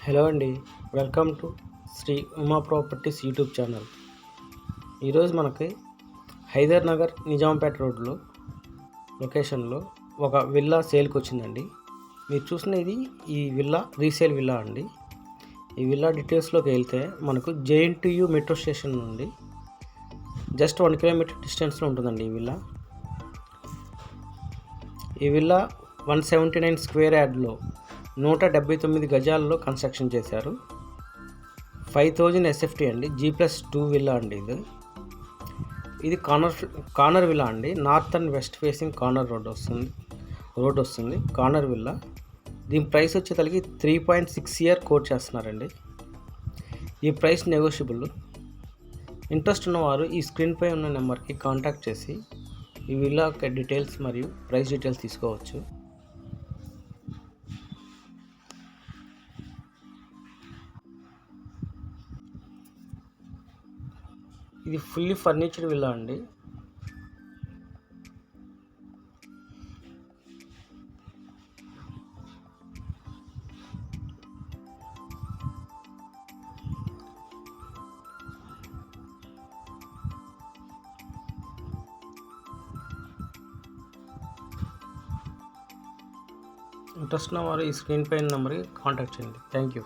Hello అండి. Welcome to Sri Uma properties YouTube channel. ఈరోజు మనకి హైదర్ నగర్ నిజాంపేట రోడ్లో లొకేషన్లో ఒక విల్లా సేల్కి వచ్చిందండి. మీరు చూసిన ఈ విల్లా రీసేల్ విల్లా అండి. ఈ విల్లా డీటెయిల్స్లోకి వెళ్తే మనకు జేఎన్టీయూ మెట్రో స్టేషన్ నుండి జస్ట్ 1 కిలోమీటర్ డిస్టెన్స్లో ఉంటుందండి ఈ విల్లా 179 స్క్వేర్ యార్డ్లో 179 గజాల్లో కన్స్ట్రక్షన్ చేశారు. 5000 ఎస్ఎఫ్టీ అండి. G+2 విల్లా అండి. ఇది కార్నర్ విల్లా అండి. North and west facing corner road వస్తుంది కార్నర్ విల్లా. దీని ప్రైస్ వచ్చేసరికి 3.6 ఇయర్ కోట్ చేస్తున్నారండి. ఈ ప్రైస్ నెగోషియబుల్. ఇంట్రెస్ట్ ఉన్నవారు ఈ స్క్రీన్పై ఉన్న నెంబర్కి కాంటాక్ట్ చేసి ఈ విల్లా డీటెయిల్స్ మరియు ప్రైస్ డీటెయిల్స్ తీసుకోవచ్చు. ఇది ఫుల్లీ ఫర్నిచర్డ్ విల్లా అండి. ఇంట్రెస్ట్ ఉన్న వారు ఈ స్క్రీన్ పైన నెంబర్కి కాంటాక్ట్ చేయండి. Thank you.